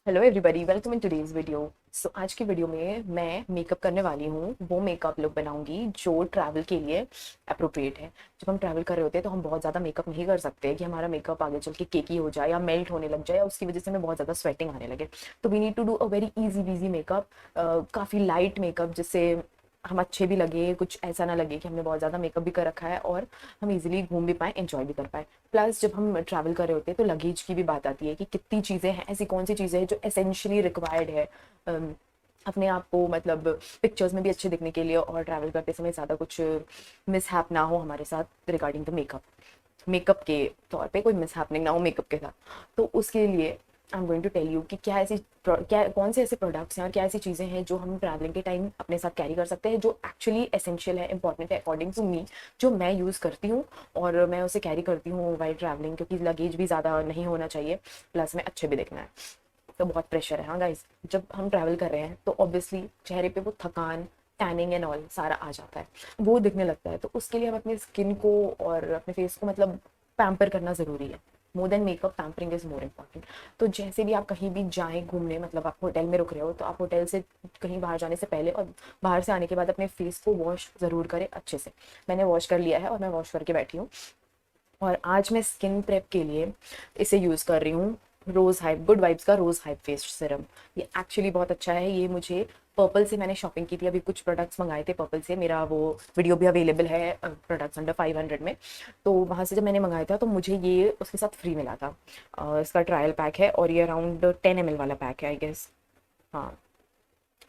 Hello everybody, welcome in today's video. सो आज की वीडियो में मैं मेकअप करने वाली हूँ। वो मेकअप लुक बनाऊंगी जो ट्रैवल के लिए अप्रोप्रिएट है। जब हम ट्रैवल कर रहे होते हैं तो हम बहुत ज़्यादा मेकअप नहीं कर सकते कि हमारा मेकअप आगे चल के केकी हो जाए या मेल्ट होने लग जाए या उसकी वजह से हमें बहुत ज़्यादा स्वेटिंग आने लगे। तो we need to do a very easy वीजी मेकअप, काफ़ी लाइट मेकअप जिससे हम अच्छे भी लगे, कुछ ऐसा ना लगे कि हमने बहुत ज़्यादा मेकअप भी कर रखा है और हम इजीली घूम भी पाएँ, एंजॉय भी कर पाएँ। प्लस जब हम ट्रैवल कर रहे होते हैं तो लगेज की भी बात आती है कि कितनी चीज़ें हैं, ऐसी कौन सी चीज़ें हैं जो एसेंशियली रिक्वायर्ड है अपने आप को मतलब पिक्चर्स में भी अच्छे दिखने के लिए, और ट्रैवल करते समय ज़्यादा कुछ मिसहैप ना हो हमारे साथ रिगार्डिंग द मेकअप। मेकअप के तौर पे कोई मिसहैपनिंग ना हो मेकअप के साथ। तो उसके लिए I am going to tell you कि क्या कौन से ऐसे प्रोडक्ट्स हैं और क्या ऐसी चीज़ें हैं जो हम ट्रैवलिंग के टाइम अपने साथ कैरी कर सकते हैं, जो एक्चुअली एसेंशियल है, इंपॉर्टेंट है अकॉर्डिंग टू मी, जो मैं यूज़ करती हूँ और मैं उसे कैरी करती हूँ वाइल ट्रैवलिंग, क्योंकि लगेज भी ज़्यादा नहीं होना चाहिए, प्लस में अच्छे भी दिखना है। तो बहुत प्रेशर है हाँ गाइस, जब हम ट्रैवल कर रहे हैं तो ऑब्वियसली चेहरे पे वो थकान, टैनिंग एंड ऑल सारा आ जाता है, वो दिखने लगता है। तो उसके लिए हम अपनी स्किन को और अपने फेस को मतलब पैम्पर करना ज़रूरी है। More than makeup, pampering is more important. तो जैसे भी आप कहीं भी जाएँ घूमने, मतलब आप होटल में रुक रहे हो तो आप होटल से कहीं बाहर जाने से पहले और बाहर से आने के बाद अपने फेस को वॉश ज़रूर करें अच्छे से। मैंने वॉश कर लिया है और मैं वॉश करके बैठी हूँ। और आज मैं स्किन प्रेप के लिए इसे यूज़ कर रही हूँ, रोज़ हाइप, गुड वाइब्स का रोज़ हाइप फेस सीरम। ये एक्चुअली बहुत अच्छा है। ये मुझे पर्पल से मैंने शॉपिंग की थी, अभी कुछ प्रोडक्ट्स मंगाए थे पर्पल से, मेरा वो वीडियो भी अवेलेबल है प्रोडक्ट्स अंडर 500 में। तो वहाँ से जब मैंने मंगाया था तो मुझे ये उसके साथ फ्री मिला था। इसका ट्रायल पैक है और ये अराउंड 10 ml वाला पैक है आई गेस। हाँ,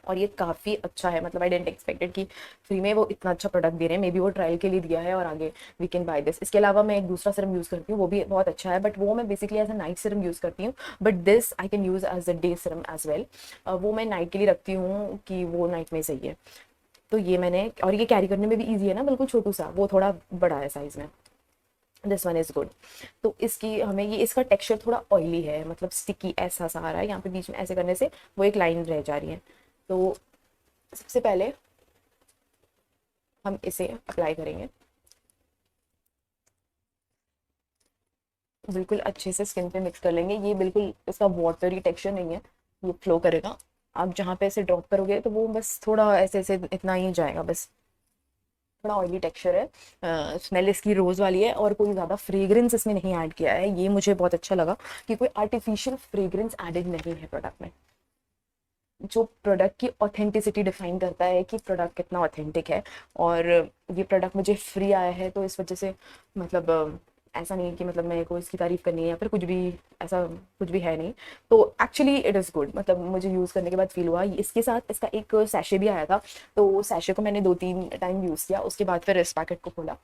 और ये काफ़ी अच्छा है, मतलब आई डेंट एक्सपेक्टेड कि फ्री में वो इतना अच्छा प्रोडक्ट दे रहे हैं। मे बी वो ट्रायल के लिए दिया है और आगे वी कैन बाय दिस। इसके अलावा मैं एक दूसरा सीरम यूज़ करती हूँ, वो भी बहुत अच्छा है, बट वो मैं basically as a night serum use करती हूँ। But this I can use as a day serum as well. वो मैं नाइट के लिए रखती हूँ कि वो नाइट में सही है। तो ये मैंने, और ये कैरी करने में भी ईजी है ना, बिल्कुल छोटू सा, वो थोड़ा बड़ा है साइज़ में। This one is good. तो इसकी हमें ये, इसका टेक्सचर थोड़ा ऑयली है, मतलब स्टिकी ऐसा सा आ रहा है यहाँ पे, बीच में ऐसे करने से वो एक लाइन रह जा रही है। तो सबसे पहले हम इसे अप्लाई करेंगे, बिल्कुल अच्छे से स्किन पे मिक्स कर लेंगे। ये बिल्कुल इसका वाटरी टेक्सचर नहीं है, ये फ्लो करेगा। आप जहाँ पे ऐसे ड्रॉप करोगे तो वो बस थोड़ा ऐसे ऐसे इतना ही जाएगा बस। थोड़ा ऑयली टेक्सचर है, स्मेल इसकी रोज़ वाली है और कोई ज़्यादा फ्रेग्रेंस इसमें नहीं ऐड किया है। ये मुझे बहुत अच्छा लगा कि कोई आर्टिफिशियल फ्रेग्रेंस एडेड नहीं है प्रोडक्ट में, जो प्रोडक्ट की ऑथेंटिसिटी डिफाइन करता है कि प्रोडक्ट कितना ऑथेंटिक है। और ये प्रोडक्ट मुझे फ्री आया है तो इस वजह से मतलब ऐसा नहीं है कि मतलब मेरे को इसकी तारीफ करनी है या फिर कुछ भी, ऐसा कुछ भी है नहीं। तो एक्चुअली इट इज़ गुड, मतलब मुझे यूज़ करने के बाद फील हुआ। इसके साथ इसका एक सैशे भी आया था, तो सैशे को मैंने 2-3 टाइम यूज़ किया, उसके बाद फिर इस पैकेट को खोला।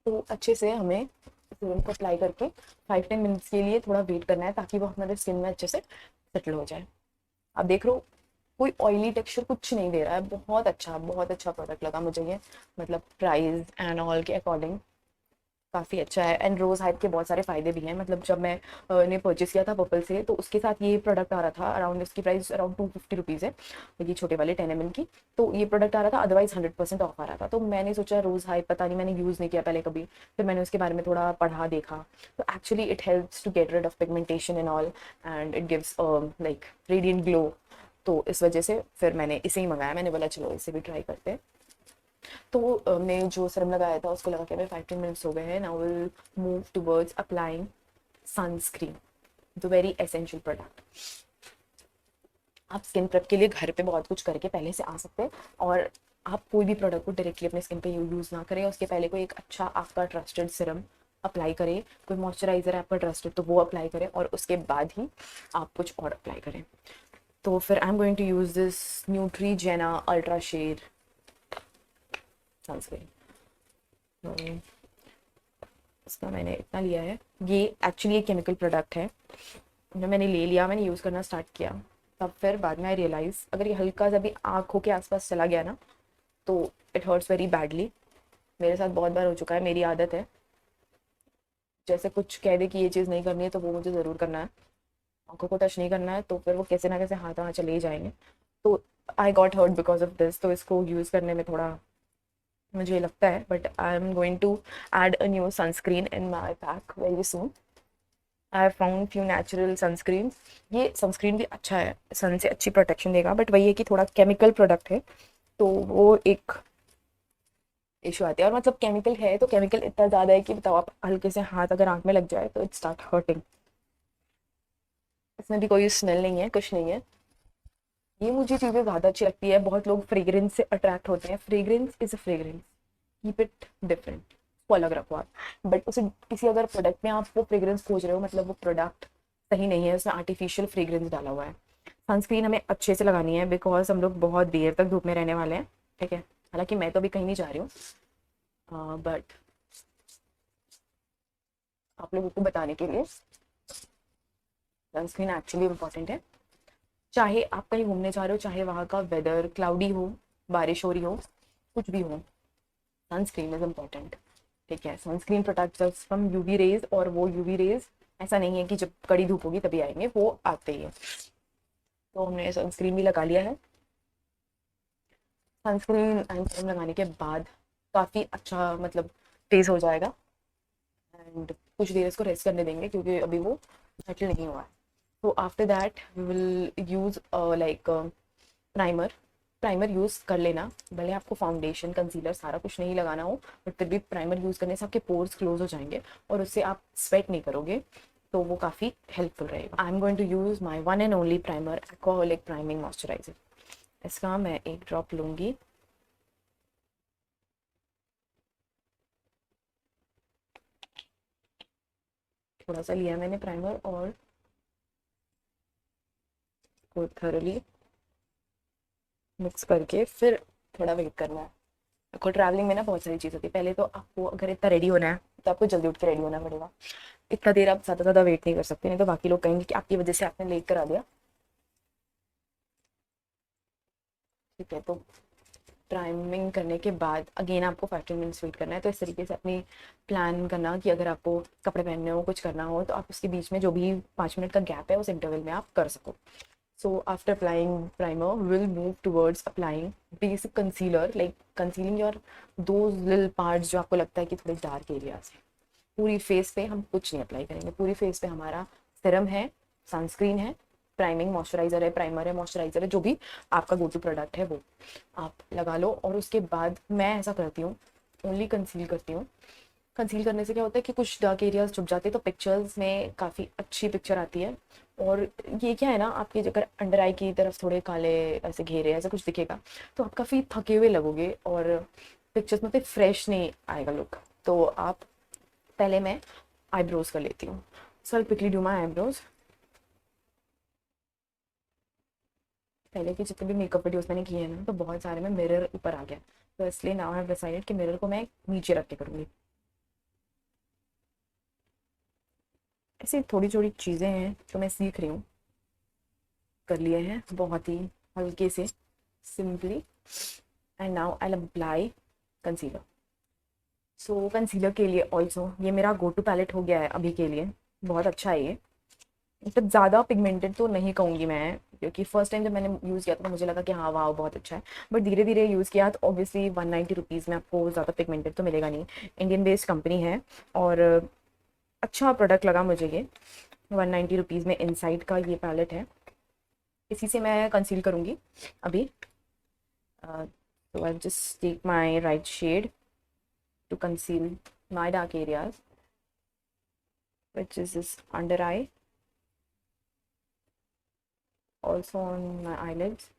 तो अच्छे से हमें सीरम को अप्लाई करके 5-10 मिनट्स के लिए थोड़ा वेट करना है ताकि वो हमारे स्किन में अच्छे से सेटल हो जाए। आप देख रहे हो, कोई ऑयली टेक्सचर कुछ नहीं दे रहा है। बहुत अच्छा प्रोडक्ट लगा मुझे ये, मतलब प्राइस एंड ऑल के अकॉर्डिंग काफ़ी अच्छा है। एंड रोज़ हाइप के बहुत सारे फ़ायदे भी हैं, मतलब जब मैं ने परचेस किया था पर्पल से तो उसके साथ ये प्रोडक्ट आ रहा था अराउंड, इसकी प्राइस अराउंड 250 रुपीज़ है, ये छोटे वाले 10 ml की। तो ये प्रोडक्ट आ रहा था, अदरवाइज 100% ऑफ आ रहा था। तो मैंने सोचा रोज़ हाइप, पता नहीं, मैंने यूज़ नहीं किया पहले कभी, फिर मैंने उसके बारे में थोड़ा पढ़ा देखा। तो actually it helps to get rid of pigmentation and all, and it gives like radiant glow. तो इस वजह से फिर मैंने इसे ही मंगाया, मैंने बोला चलो इसे भी ट्राई करते हैं। तो मैं जो सीरम लगाया था उसको लगा के हमें 5-10 मिनट्स हो गए हैं। Now will move towards applying sunscreen, the very essential product. आप स्किन प्रेप के लिए घर पे बहुत कुछ करके पहले से आ सकते हैं, और आप कोई भी प्रोडक्ट को डायरेक्टली अपने स्किन पे यूज़ ना करें, उसके पहले कोई एक अच्छा आपका ट्रस्टेड सीरम अप्लाई करें, कोई मॉइस्चराइजर है आपका ट्रस्टेड तो वो अप्लाई करें, और उसके बाद ही आप कुछ और अप्लाई करें। तो फिर I am going to use this Neutrogena ultra shade sunscreen. इसका मैंने इतना लिया है। ये एक्चुअली एक केमिकल प्रोडक्ट है, जो मैंने ले लिया, मैंने यूज़ करना स्टार्ट किया, तब फिर बाद में आई रियलाइज़ अगर ये हल्का सा भी आँखों के आसपास चला गया ना तो इट हर्ट्स वेरी बैडली। मेरे साथ बहुत बार हो चुका है, मेरी आदत है, जैसे कुछ कह दे कि ये चीज़ नहीं करनी है तो वो मुझे ज़रूर करना है। आँखों को टच नहीं करना है तो फिर वो कैसे ना कैसे हाथ वहाँ चले ही जाएंगे। तो I got hurt because of this. तो इसको यूज़ करने में थोड़ा मुझे लगता है, but I am going to add a new sunscreen in my pack very soon। I found few natural sunscreen. ये सनस्क्रीन भी अच्छा है, सन से अच्छी प्रोटेक्शन देगा, बट वही है कि थोड़ा केमिकल प्रोडक्ट है, तो वो एक इशू आती है। और मतलब केमिकल है तो केमिकल इतना ज़्यादा है कि बताओ, आप हल्के से हाथ अगर आँख में लग जाए तो इट स्टार्ट हर्टिंग। इसमें भी कोई स्मेल नहीं है, कुछ नहीं है। ये मुझे चीज़ें ज़्यादा अच्छी लगती है। बहुत लोग फ्रेग्रेंस से अट्रैक्ट होते हैं। Fragrance is a fragrance, keep it different, वो अलग रखो आप। बट उसे किसी अगर प्रोडक्ट में आप वो फ्रेग्रेंस खोज रहे हो, मतलब वो प्रोडक्ट सही नहीं है, उसमें आर्टिफिशियल फ्रेग्रेंस डाला हुआ है। सनस्क्रीन हमें अच्छे से लगानी है, बिकॉज हम लोग बहुत देर तक धूप में रहने वाले हैं, ठीक है। हालांकि मैं तो अभी कहीं नहीं जा रही हूँ, बट आप लोगों को बताने के लिए सनस्क्रीन एक्चुअली इंपॉर्टेंट है। चाहे आप कहीं घूमने जा रहे हो, चाहे वहाँ का वेदर क्लाउडी हो, बारिश हो रही हो, कुछ भी हो, सनस्क्रीन इज इम्पॉर्टेंट, ठीक है। Sunscreen protects us from UV rays, और वो यूवी रेज ऐसा नहीं है कि जब कड़ी धूप होगी तभी आएंगे, वो आते ही है। तो हमने सनस्क्रीन भी लगा लिया है। सनस्क्रीन एंड क्रीम लगाने के बाद काफ़ी अच्छा मतलब फेस हो जाएगा, एंड कुछ देर इसको रेस्ट करने देंगे क्योंकि अभी वो सेटल नहीं हुआ है। तो after that we will use like primer. Primer use कर लेना, भले आपको फाउंडेशन कंसीलर सारा कुछ नहीं लगाना हो, बट फिर भी प्राइमर यूज़ करने से आपके पोर्स क्लोज हो जाएंगे और उससे आप स्वेट नहीं करोगे, तो वो काफ़ी हेल्पफुल रहेगा। I am going to use my one and only primer, Aquaholic priming moisturizer. इसका मैं एक ड्रॉप लूँगी। थोड़ा सा लिया मैंने प्राइमर, और को थरोली मिक्स करके फिर थोड़ा वेट करना है। आपको ट्रैवलिंग में ना बहुत सारी चीज़ होती है। पहले तो आपको अगर इतना रेडी होना है तो आपको जल्दी उठ के रेडी होना पड़ेगा। इतना देर आप ज़्यादा ज़्यादा वेट नहीं कर सकते, नहीं तो बाकी लोग कहेंगे कि आपकी वजह से आपने लेट करा दिया, ठीक है। तो प्राइमिंग करने के बाद अगेन आपको 15 मिनट्स वेट करना है। तो इस तरीके से अपनी प्लान करना कि अगर आपको कपड़े पहनने हो, कुछ करना हो, तो आप उसके बीच में जो भी 5 मिनट का गैप है उस इंटरवल में आप कर सको। So after applying primer, we'll move towards applying basic concealer, like concealing your those little parts जो आपको लगता है कि थोड़े डार्क एरियाज हैं। पूरी फेस पे हम कुछ नहीं अप्लाई करेंगे। पूरी फेस पे हमारा सीरम है, सनस्क्रीन है, प्राइमिंग मॉइस्चराइजर है, प्राइमर है, मॉइस्चराइजर है, जो भी आपका गो टू प्रोडक्ट है वो आप लगा लो। और उसके बाद मैं ऐसा करती हूँ, ओनली कंसील करती हूँ। कंसील करने से क्या होता है कि कुछ डार्क एरियाज छुप जाते हैं, तो पिक्चर्स में काफ़ी अच्छी पिक्चर आती है। और ये क्या है ना, आपके अगर अंडर आई की तरफ थोड़े काले ऐसे घेरे ऐसा कुछ दिखेगा, तो आप काफ़ी थके हुए लगोगे और पिक्चर्स में फिर फ्रेश नहीं आएगा लुक। तो आप पहले मैं आईब्रोज कर लेती हूँ। So I quickly do my eyebrows. पहले के जितने भी मेकअप वीडियोस मैंने किए हैं ना, तो बहुत सारे में मिरर ऊपर आ गया, तो इसलिए नाउ आई हैव डिसाइडेड कि मिरर को मैं नीचे रख के करूँगी। ऐसी थोड़ी थोड़ी चीज़ें हैं जो मैं सीख रही हूँ, कर लिए हैं बहुत ही हल्के से, simply. And now I apply concealer. So concealer के लिए ऑल्सो ये मेरा गो टू पैलेट हो गया है अभी के लिए। बहुत अच्छा है ये, मतलब ज़्यादा पिगमेंटेड तो नहीं कहूँगी मैं, क्योंकि फर्स्ट टाइम जब मैंने यूज़ किया था तो मुझे लगा कि हाँ वाह बहुत अच्छा है, बट धीरे धीरे यूज़ किया तो ऑब्वियसली 190 रुपीज़ में आपको ज़्यादा पिगमेंटेड तो मिलेगा नहीं। इंडियन बेस्ड कंपनी है, और अच्छा प्रोडक्ट लगा मुझे ये। 190 रुपीज़ में इनसाइड का ये पैलेट है, इसी से मैं कंसील करूँगी अभी। So I'll just take my right shade to conceal my dark areas, which is this under eye, also on my eyelids.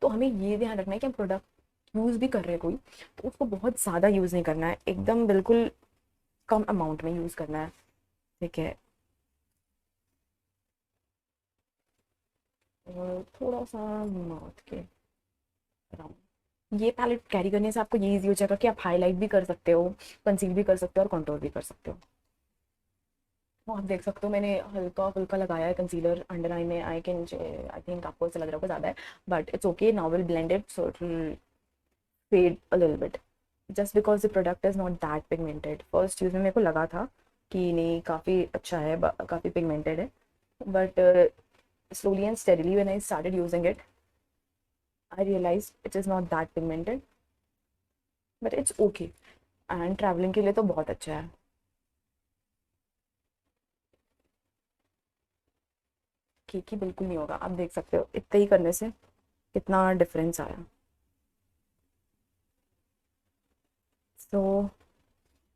तो हमें ये ध्यान रखना है कि हम प्रोडक्ट यूज़ भी कर रहे हैं कोई, तो उसको बहुत ज़्यादा यूज़ नहीं करना है, एकदम बिल्कुल कम अमाउंट में यूज़ करना है, ठीक है। और थोड़ा सा माउथ के अराउंड। ये पैलेट कैरी करने से आपको ये ईजी हो जाएगा कि आप हाईलाइट भी कर सकते हो, कंसील भी कर सकते हो, और कंटूर भी कर सकते हो। तो आप देख सकते हो मैंने हल्का फुल्का लगाया है कंसीलर अंडर आई में। आई कैन, आई थिंक आपको ऐसा लग रहा होगा ज़्यादा है, but it's okay. Now will blend it so it will fade a little bit, just because the product is not that pigmented. First use में मेरे को लगा था कि नहीं काफ़ी अच्छा है, काफ़ी पिगमेंटेड है, but slowly and steadily when I started using it, I realized it is not that pigmented, but it's okay, and traveling के लिए तो बहुत अच्छा है। केकी बिल्कुल नहीं होगा, आप देख सकते हो इतना ही करने से कितना डिफरेंस आया। सो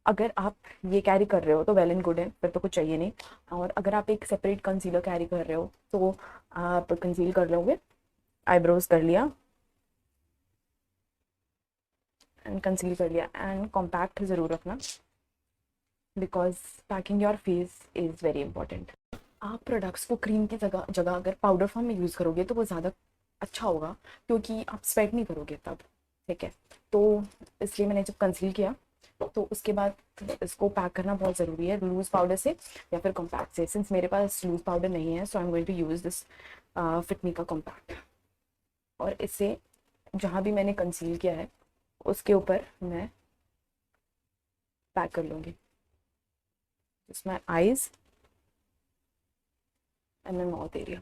अगर आप ये कैरी कर रहे हो तो वेल एंड गुड है, फिर तो कुछ चाहिए नहीं। और अगर आप एक सेपरेट कंसीलर कैरी कर रहे हो तो आप कंसील कर लोगे। आईब्रोज कर लिया एंड कंसील कर लिया, एंड कॉम्पैक्ट ज़रूर रखना because packing your face is very important. आप प्रोडक्ट्स को क्रीम की जगह जगह अगर पाउडर फॉर्म में यूज़ करोगे तो वो ज़्यादा अच्छा होगा, क्योंकि आप स्वेट नहीं करोगे तब। ठीक है, तो इसलिए मैंने जब कंसील किया तो उसके बाद इसको पैक करना बहुत ज़रूरी है, लूज़ पाउडर से या फिर कॉम्पैक्ट से। सिंस मेरे पास लूज़ पाउडर नहीं है, so I am going to use this Fit Me का कॉम्पैक्ट। और इससे जहाँ भी मैंने कंसील किया है उसके ऊपर मैं पैक कर लूँगी। This my eyes and my mouth area.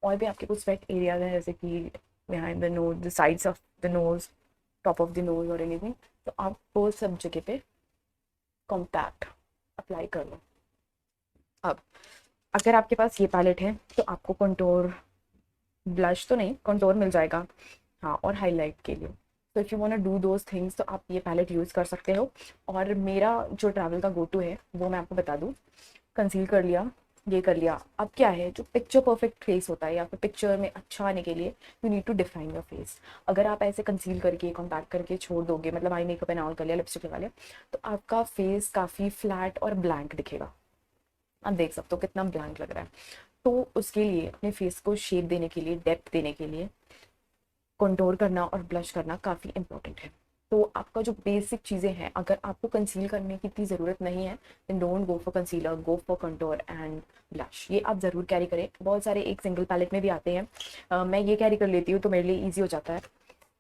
और भी आपके कुछ स्वेट एरियाज हैं जैसे कि behind the nose, the sides of the nose, top of the nose और एनीथिंग, तो आप वो सब जगह पे कॉम्पैक्ट अप्लाई कर लो। अब अगर आपके पास ये पैलेट है तो आपको कंटूर, ब्लश तो नहीं, कंटूर मिल जाएगा, हाँ, और हाईलाइट के लिए। तो if you want to do those things तो आप ये पैलेट यूज़ कर सकते हो। और मेरा जो ट्रैवल का गो टू है वो मैं आपको बता दूँ। कंसील कर लिया, ये कर लिया, अब क्या है, जो पिक्चर परफेक्ट फेस होता है या फिर पिक्चर में अच्छा आने के लिए you need to define your face. अगर आप ऐसे कंसील करके कॉम्पैक्ट करके छोड़ दोगे, मतलब आई मेकअप एंड ऑल कर लिया, लिपस्टिक लगा लिया, तो आपका फेस काफ़ी फ्लैट और ब्लैंक दिखेगा। आप देख सकते हो कितना ब्लैंक लग रहा है। तो उसके लिए अपने फेस को शेप देने के लिए, डेप्थ देने के लिए कंटूर करना और ब्लश करना काफ़ी इंपॉर्टेंट है। तो आपका जो बेसिक चीज़ें हैं, अगर आपको कंसील करने की इतनी ज़रूरत नहीं है then don't go for concealer, go for contour and blush. ये आप ज़रूर कैरी करें, बहुत सारे एक सिंगल पैलेट में भी आते हैं। मैं ये कैरी कर लेती हूँ तो मेरे लिए ईजी हो जाता है।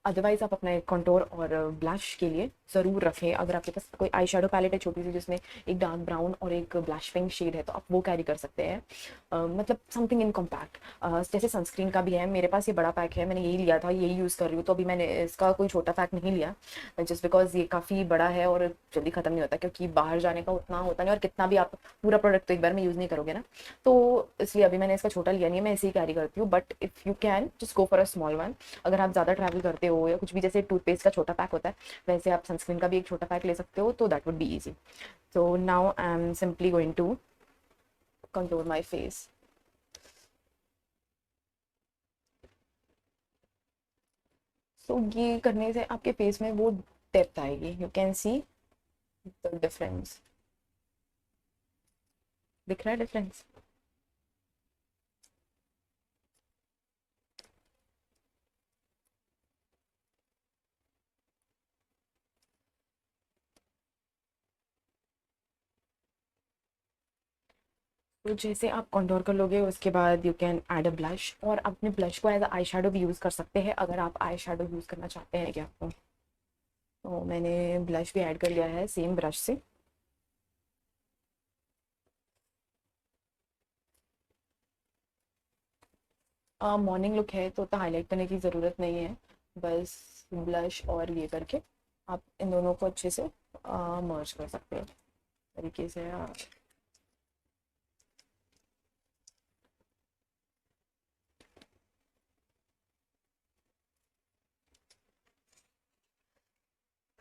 अदरवाइज आप अपना कंटूर और ब्लश के लिए ज़रूर रखें। अगर आपके पास कोई आई शेडो पैलेट है छोटी सी जिसमें एक डार्क ब्राउन और एक ब्लश पिंक शेड है तो आप वो कैरी कर सकते हैं। मतलब समथिंग इन कॉम्पैक्ट। जैसे सनस्क्रीन का भी है, मेरे पास ये बड़ा पैक है, मैंने यही लिया था, यही यूज़ कर रही हूँ, तो अभी मैंने इसका कोई छोटा पैक नहीं लिया जस्ट बिकॉज ये काफ़ी बड़ा है और जल्दी ख़त्म नहीं होता, क्योंकि बाहर जाने का उतना होता नहीं, और कितना भी आप पूरा प्रोडक्ट तो एक बार में यूज़ नहीं करोगे ना, तो इसलिए अभी मैंने इसका छोटा लिया नहीं है, मैं इसे ही कैरी करती हूँ। But if you can just go for a small one. अगर आप ज़्यादा ट्रैवल करते हो या कुछ भी, जैसे टूथपेस्ट का छोटा पैक होता है वैसे आप सनस्क्रीन का भी एक छोटा पैक ले सकते हो, तो that would be easy. So now I am simply going to contour my face. सो ये करने से आपके फेस में वो डेप्थ आएगी, you can see the difference. दिख रहा है डिफरेंस? तो जैसे आप कंटूर कर लोगे उसके बाद you can add a blush, और अपने ब्लश को एज अ आई शेडो भी यूज़ कर सकते हैं अगर आप आई शेडो यूज़ करना चाहते हैं क्या आपको। तो मैंने ब्लश भी ऐड कर लिया है सेम ब्रश से। मॉर्निंग लुक है तो उतना हाईलाइट करने की ज़रूरत नहीं है, बस ब्लश और ये करके आप इन दोनों को अच्छे से मर्ज कर सकते हो तरीके से।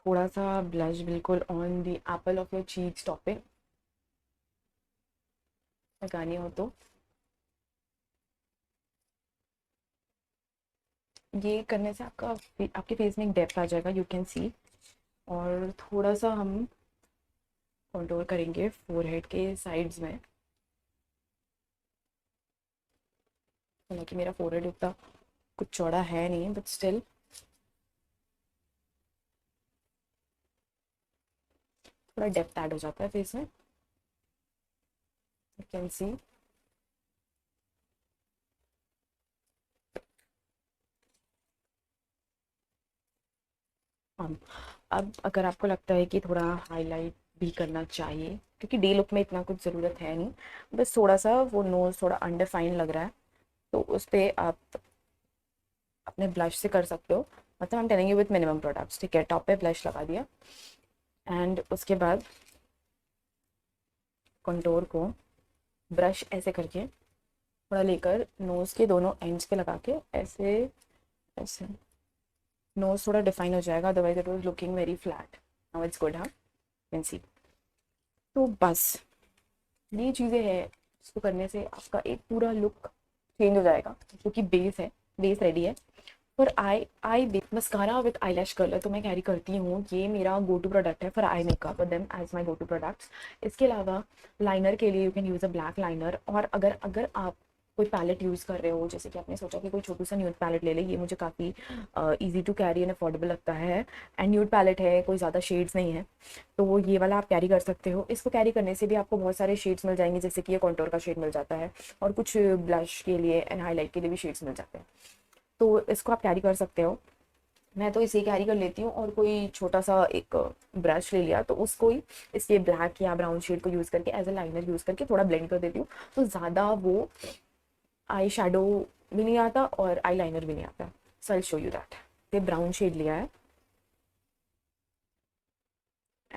थोड़ा सा ब्लश बिल्कुल on the Apple of your cheeks top पे लगानी हो तो। ये करने से आपका आपके फेस में एक डेप्थ आ जाएगा, यू कैन सी। और थोड़ा सा हम कंटूर करेंगे फोरहेड के साइड्स में। हालांकि मेरा फोरहेड उतना कुछ चौड़ा है नहीं, बट स्टिल थोड़ा डेप्थ ऐड हो जाता है फेस में, यू कैन सी। अब अगर आपको लगता है कि थोड़ा हाईलाइट भी करना चाहिए, क्योंकि डे लुक में इतना कुछ ज़रूरत है नहीं, बस थोड़ा सा वो नोज़ थोड़ा अनडिफाइंड लग रहा है, तो उस पर आप अपने ब्लश से कर सकते हो। मतलब I am telling you with minimum products. ठीक है, टॉप पे ब्लश लगा दिया एंड उसके बाद कंटूर को ब्रश ऐसे करके थोड़ा लेकर नोज़ के दोनों एंड्स पे लगा के ऐसे ऐसे नोज़ थोड़ा डिफाइन हो जाएगा, otherwise it was looking very flat. Now it's good, हाँ, कैन सी। तो बस ये चीज़ें हैं, इसको करने से आपका एक पूरा लुक चेंज हो जाएगा। जो कि बेस है, बेस रेडी है। For eye eye mascara with eye lash curler तो मैं कैरी करती हूँ, ये मेरा गो टू प्रोडक्ट है for eye makeup, them as my go to products. इसके अलावा लाइनर के लिए you can use a black liner, और अगर अगर आप कोई पैलेट यूज़ कर रहे हो, जैसे कि आपने सोचा कि कोई छोटू सा न्यूड पैलेट ले ले, ये मुझे काफ़ी easy to carry and affordable लगता है, एंड न्यूड पैलेट है, कोई ज़्यादा शेड्स नहीं है, तो वो ये वाला आप कैरी कर सकते हो। इसको कैरी करने से भी आपको बहुत सारे शेड्स मिल जाएंगे, जैसे कि ये कॉन्टोर का शेड मिल जाता है, और कुछ ब्लश के लिए एंड हाईलाइट के लिए भी शेड्स मिल जाते हैं, तो इसको आप कैरी कर सकते हो। मैं तो इसे कैरी कर लेती हूँ, और कोई छोटा सा एक ब्रश ले लिया तो उसको ही इसके ब्लैक या ब्राउन शेड को यूज़ करके एज अ लाइनर यूज़ करके थोड़ा ब्लेंड कर देती हूँ, तो ज़्यादा वो आई शेडो भी नहीं आता और आई लाइनर भी नहीं आता। सो आई शो यू दैट। ये ब्राउन शेड लिया है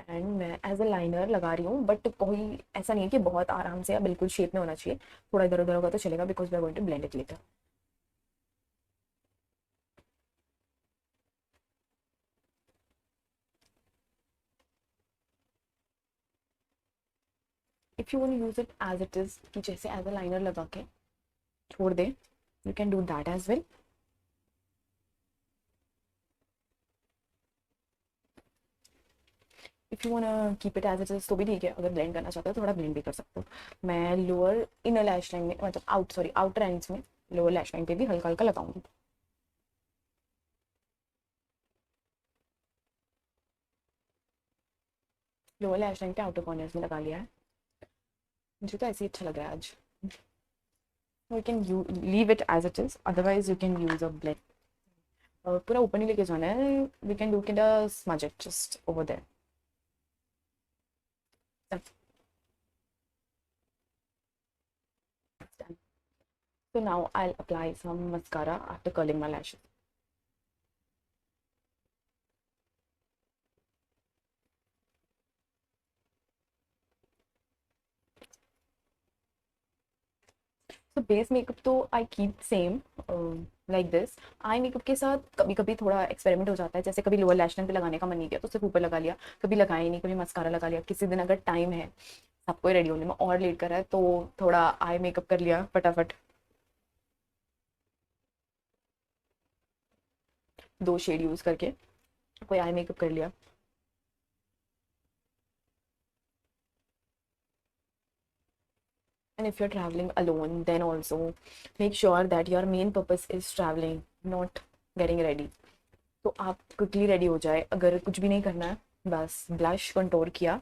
एंड मैं एज अ लाइनर लगा रही हूँ, बट कोई ऐसा नहीं है कि बहुत आराम से या बिल्कुल शेप में होना चाहिए, थोड़ा इधर उधर होगा तो चलेगा, because we are going to blend it later. If you want use it as it is, कि जैसे एज अ लाइनर लगा के छोड़ दे, you can do that as well. If you want keep it as it is तो भी ठीक है, अगर ब्लेंड करना चाहते हो थोड़ा ब्लेंड भी कर सकते हो। मैं लोअर इनर लैश लाइन में, मतलब आउटर एंड्स में, लोअर लैश लाइन पे भी हल्का हल्का लगाऊंगी। लोअर लैश लाइन पे आउटर कॉर्नर्स में लगा लिया है, मुझे तो ऐसे ही अच्छा लग रहा है आज। You can you leave it as it is, otherwise you can use a blend. पूरा ऊपर नहीं लेके जाना है, we can do can smudge it just over there. So now I'll apply some mascara after curling my lashes. तो base makeup तो I keep same like this. Eye makeup के साथ कभी कभी थोड़ा एक्सपेरिमेंट हो जाता है, जैसे कभी लोअर लैश लाइन पे लगाने का मन नहीं किया तो सिर्फ ऊपर लगा लिया, कभी लगाया ही नहीं, कभी मस्कारा लगा लिया। किसी दिन अगर टाइम है, सबको रेडी होने में और लेट कर रहा है, तो थोड़ा आई मेकअप कर लिया फटाफट, 2 शेड यूज करके कोई आई मेकअप कर लिया। And if you're traveling alone, then also make sure that your main purpose is traveling, not getting ready. तो आप क्विकली रेडी हो जाए, अगर कुछ भी नहीं करना है, बस ब्लश कंटोर किया,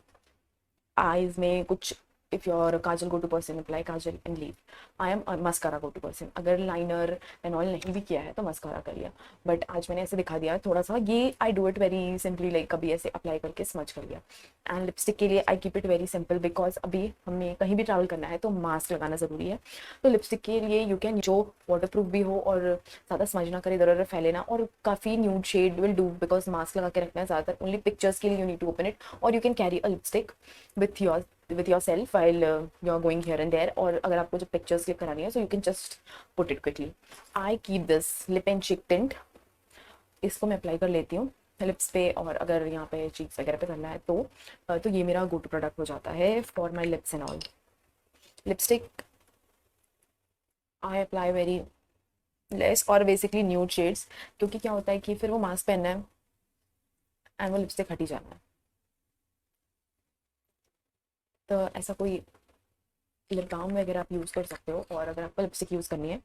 आईज में कुछ, if your kajal go to person apply kajal and leave. I am mascara go to person, अगर लाइनर एंड ऑल नहीं भी किया है तो मस्कारा कर लिया, बट आज मैंने ऐसे दिखा दिया थोड़ा सा, ये I do it very simply, like कभी ऐसे अप्लाई करके स्मच कर लिया। एंड लिपस्टिक के लिए I keep it very simple, because अभी हमें कहीं भी ट्रैवल करना है तो मास्क लगाना ज़रूरी है। तो लिपस्टिक के लिए यू कैन जो वाटर प्रूफ भी हो और ज़्यादा समझ ना करे, इधर उधर फैले ना, और काफ़ी nude shade will do, because mask लगा के रखना है ज़्यादातर, ओनली पिक्चर्स के लिए you need to open it, और you can carry a lipstick with yourself while you're going here and there, और अगर आपको जो पिक्चर्स क्लिक करानी है so you can just put it quickly. I keep this lip and cheek tint, इसको मैं apply कर लेती हूँ लिप्स पे, और अगर यहाँ पे चीक्स वगैरह पे करना है तो ये मेरा गो टू प्रोडक्ट हो जाता है for my lips and all. Lipstick I apply very less और बेसिकली न्यूड शेड्स, क्योंकि क्या होता है कि फिर वो मास्क पहनना है एंड वो लिपस्टिक हटी जाना है, तो ऐसा कोई लिप बाम वगैरह आप यूज़ कर सकते हो। और अगर आपको लिपस्टिक यूज़ करनी है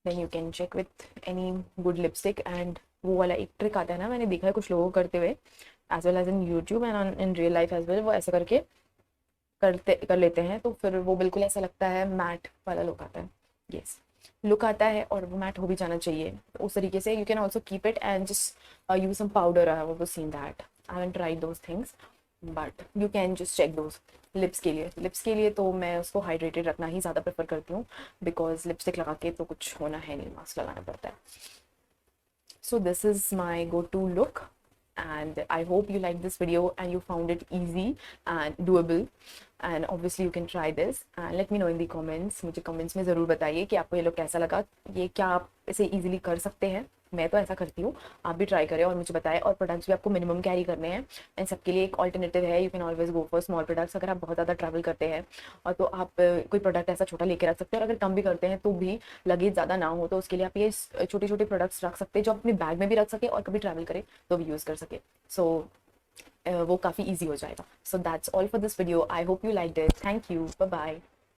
then you can check with any good lipstick, and वो वाला एक ट्रिक आता है ना, मैंने देखा है कुछ लोगों को करते हुए, as well as in YouTube and in real life as well, वो ऐसे करके कर लेते हैं, तो फिर वो बिल्कुल ऐसा लगता है मैट वाला लुक आता है। यस, लुक आता है और वो मैट हो भी जाना चाहिए, तो उस तरीके से you can also keep it and just use some powder. I have seen that, I haven't tried those things, but you can just check those. Lips के लिए तो मैं उसको हाइड्रेटेड रखना ही ज़्यादा प्रेफर करती हूँ, बिकॉज लिपस्टिक लगा के तो कुछ होना है नहीं, मास्क लगाना पड़ता है। So this is my go-to look, and I hope you liked this video and you found it easy and doable. And obviously you can try this and let me know in the comments. मुझे comments में ज़रूर बताइए कि आपको ये लोग कैसा लगा, ये क्या आप इसे ईजिली कर सकते हैं। मैं तो ऐसा करती हूँ, आप भी ट्राई करें और मुझे बताएं। और प्रोडक्ट्स भी आपको मिनिमम कैरी करने हैं एंड सबके लिए एक ऑल्टरनेटिव है, you can always go for small products. अगर आप बहुत ज़्यादा ट्रैवल करते हैं और तो आप कोई प्रोडक्ट ऐसा छोटा लेके रख सकते हैं, और अगर कम भी करते हैं तो भी लगेज ज़्यादा ना हो तो उसके लिए आप ये छोटे छोटे प्रोडक्ट्स रख सकते हैं जो आप अपने बैग में भी रख सके और कभी ट्रैवल करें तो भी यूज़ कर सके। सो वो काफ़ी ईजी हो जाएगा। So that's all for this video. I hope you like it. Thank you, bye bye.